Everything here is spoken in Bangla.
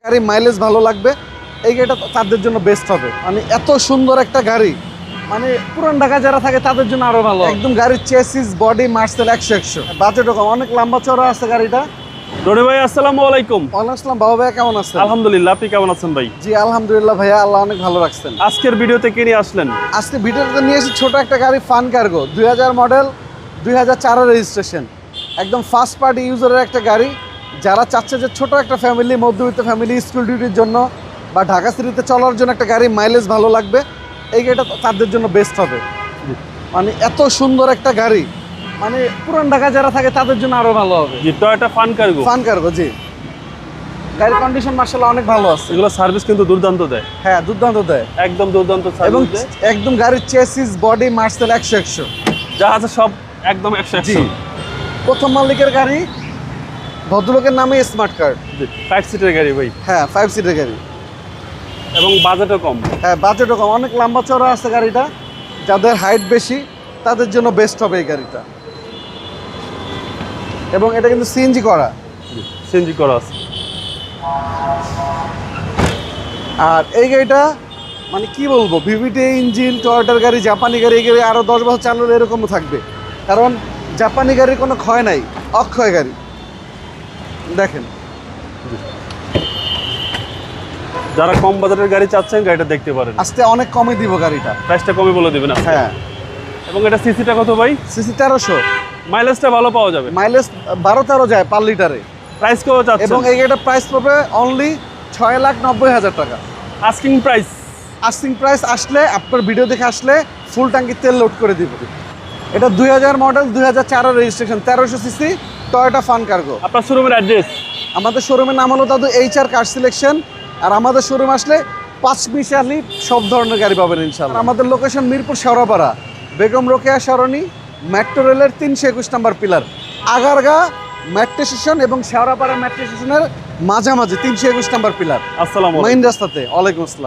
গাড়ি মাইলেজ ভালো লাগবে, এই গাড়িটা তাদের জন্য বেস্ট হবে। মানে এত সুন্দর একটা গাড়ি, মানে পুরান ঢাকা যারা থাকে তাদের জন্য আরো ভালো। একদম গাড়ির চেসিস বডি মার্সেল 100 বাজেটও কম, অনেক লম্বা চড়া আছে গাড়িটা। রনি ভাই আসসালামু আলাইকুম। ওয়ালাইকুম আসসালাম। বাবা ভাই কেমন আছেন? আলহামদুলিল্লাহ, আপনি কেমন আছেন ভাই? জি আলহামদুলিল্লাহ ভাইয়া, আল্লাহ অনেক ভালো রাখছেন। আজকের ভিডিওতে কি নিয়ে আসলেন? আজকে ভিডিওতে নিয়ে এসেছি ছোট একটা গাড়ি, ফান কার্গো 2000 মডেল, 2004 রেজিস্ট্রেশন, একদম ফার্স্ট পার্টি ইউজারের একটা গাড়ি। যারা চাচ্ছে যে ছোট একটা ফ্যামিলি, মধ্যবিত্ত ফ্যামিলি, স্কুল ডিউটির জন্য বা ঢাকা সিটিতে চলার জন্য একটা গাড়ি, মাইলেজ ভালো লাগবে, এই গাড়িটা তাদের জন্য বেস্ট হবে। মানে এত সুন্দর একটা গাড়ি, মানে পুরান ঢাকা যারা থাকে তাদের জন্য আরো ভালো হবে। জি, Toyota Fun Cargo. Fun Cargo, জি। গাড়ির কন্ডিশন মার্শাল্লাহ অনেক ভালো আছে। এগুলো সার্ভিস কিন্তু দুর্দান্ত দেয়। হ্যাঁ, দুর্দান্ত দেয়, একদম দুর্দান্ত এবং সার্ভিস দেয়। একদম গাড়ির চেসিস বডি মার্সেল 100 যা আছে সব একদম 100। জি, প্রথম মালিকের গাড়ি, ভদ্রলোকের নামে স্মার্ট কার্ড। 5 সিটের গাড়ি ভাই, হ্যাঁ 5 সিটের গাড়ি, এবং বাজেটও কম। হ্যাঁ বাজেটও কম, অনেক লম্বা চড়া আছে গাড়িটা। যাদের হাইট বেশি তাদের জন্য বেস্ট হবে এই গাড়িটা। এবং এটা কিন্তু সিএনজি করা। সিএনজি করা আছে। আর এই গাড়িটা মানে কি বলবো, ভিভিটি ইঞ্জিন, টয়োটার গাড়ি, জাপানি গাড়ি, এই গাড়ি আরও 10 বছর চালালে এরকমও থাকবে, কারণ জাপানি গাড়ির কোনো ক্ষয় নাই, অক্ষয় গাড়ি। দেখেন, যারা কম বাজেটের গাড়ি চাচ্ছেন গাড়িটা দেখতে পারেন। আজকে অনেক কমে দিব গাড়িটা, প্রাইসটা কমে বলে দিবেন আজকে। হ্যাঁ। এবং এটা সিসিটা কত ভাই? সিসি 1300, মাইলেজটা ভালো পাওয়া যাবে। মাইলেজ 12-13 যায় পার লিটারে। প্রাইস কত চাচ্ছেন? এবং এই গাড়িটার প্রাইস পড়বে অনলি 6,90,000 টাকা। Asking price. আস্কিং প্রাইস আসলে, আপনার ভিডিও দেখে আসলে ফুল ট্যাঙ্কি তেল লোড করে দিব। এটা 2000 model, 2004 registration, 1300 CC, Toyota Fun cargo. আপনার শোরুমের অ্যাড্রেস? আমাদের শোরুমের নাম হলো দাদু HR কার সিলেকশন। আর আমাদের শোরুম আসলে 5 মিশালি সব ধরনের গাড়ি পাবেন ইনশাআল্লাহ। আমাদের লোকেশন মিরপুর শেওড়াপাড়া, বেগম রোকেয়া সরণি, মেট্রো রেলের 321 নম্বর পিলার, আগারগা মেট্রো স্টেশন এবং শেওড়াপাড়া মেট্রো স্টেশনের মাঝামাঝি 321 নম্বর পিলার, আসসালামু আলাইকুম। মেইন রাস্তাতে। ওয়ালাইকুম আসসালাম।